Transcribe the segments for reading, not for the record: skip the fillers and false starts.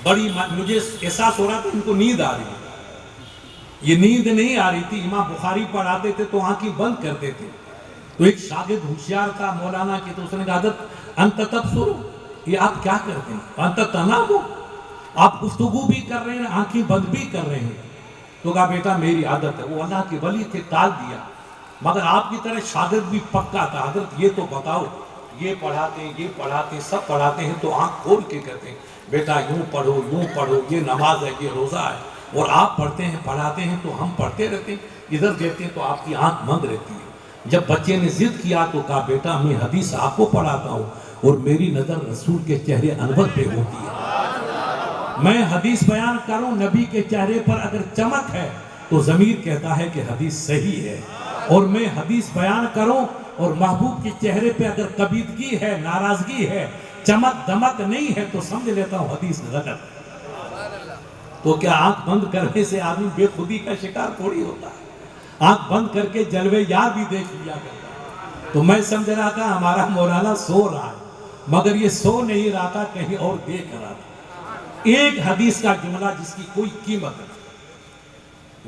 बड़ी मुझे एहसास हो रहा था इनको नींद आ रही है। ये नींद नहीं आ रही थी। इमाम बुखारी पढ़ाते थे तो आंखें बंद करते थे। तो एक शागिर्द होशियार था मौलाना की, तो उसने कहा अंत तब शुरू, ये आप क्या करते हैं? अंत तनाबो, आप गुफ्तगू भी कर रहे हैं, आंखें बंद भी कर रहे हैं। तो कहा बेटा मेरी आदत है। वो अल्लाह के वली थे, टाल दिया। मगर आपकी तरह शागिर्द भी पक्का था। हजरत ये तो बताओ, ये पढ़ाते सब पढ़ाते हैं तो आंख खोल के कहते हैं बेटा यूं पढ़ो, ये नमाज है, ये रोजा है। और आप पढ़ते हैं पढ़ाते हैं तो हम पढ़ते रहते हैं, इधर देते हैं तो आपकी आंख बंद रहती है। जब बच्चे ने जिद किया तो कहा बेटा मैं हदीस आपको पढ़ाता हूँ और मेरी नजर रसूल के चेहरे अनवर पे होती है। मैं हदीस बयान करूं, नबी के चेहरे पर अगर चमक है तो जमीर कहता है कि हदीस सही है। और मैं हदीस बयान करूं और महबूब के चेहरे पे अगर कबीदगी है, नाराजगी है, चमक दमक नहीं है तो समझ लेता हूं हदीस गलत। तो क्या आंख बंद करने से आदमी बेखुदी का शिकार थोड़ी होता है? आंख बंद करके जलवे यार भी देख लिया करता है। तो मैं समझ रहा था हमारा मौलाना सो रहा है, मगर ये सो नहीं रहा था, कहीं और देख रहा था। एक हदीस का जुमला जिसकी कोई कीमत नहीं,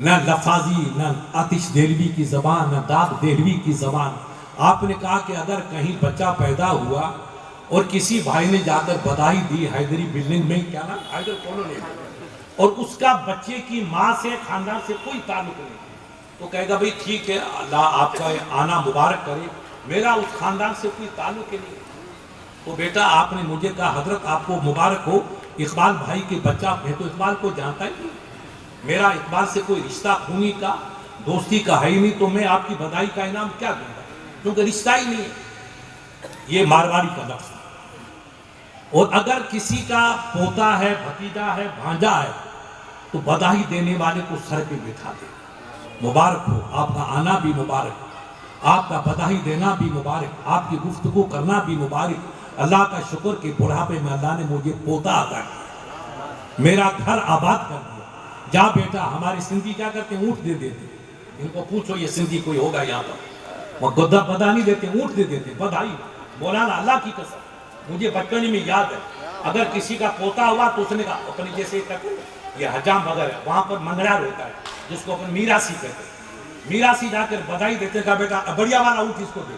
न लफाजी, न आतिश देलवी की जबान, न दाग देलवी की जबान। आपने कहा कि अगर कहीं बच्चा पैदा हुआ और किसी भाई ने जाकर बधाई दी हैदरी बिल्डिंग में, क्या नाम हैदर कॉलोनी, और उसका बच्चे की माँ से खानदान से कोई ताल्लुक नहीं, तो कहेगा भाई ठीक है अल्लाह आपका आना मुबारक करे, मेरा उस खानदान से कोई ताल्लुक ही नहीं। तो बेटा आपने मुझे कहा हजरत आपको मुबारक हो, इकबाल भाई के बच्चा, मैं तो इकबाल को जानता ही नहीं, मेरा इकबाल से कोई रिश्ता खूनी का दोस्ती का है ही नहीं, तो मैं आपकी बधाई का इनाम क्या दूंगा, क्योंकि रिश्ता ही नहीं है। ये मारवाड़ी का लफ्ज है। और अगर किसी का पोता है, भतीजा है, भांजा है, तो बधाई देने वाले को सर पे बिठा दे, मुबारक हो, आपका आना भी मुबारक, आपका बधाई देना भी मुबारक, आपकी गुफ्तगू करना भी मुबारक। अल्लाह का शुक्र कि बुढ़ापे में अल्लाह ने मुझे पोता अता किया, मेरा घर आबाद कर दिया। जा बेटा, हमारे सिंधी क्या करते हैं, ऊँट दे देते, इनको पूछो ये सिंधी कोई होगा यहाँ पर, वो गुद्दा बदा नहीं देते, ऊँट दे देते, बधाई। मौलाना अल्लाह की कसम मुझे बचपन में याद है, अगर किसी का पोता हुआ तो उसने कहा अपने जैसे कहते ये हजाम बगर है, वहाँ पर मंगड़ार होता है जिसको अपन मीरासी कहते हैं, मीरासी जाकर बधाई देते, का बेटा बढ़िया वाला ऊँट इसको दे।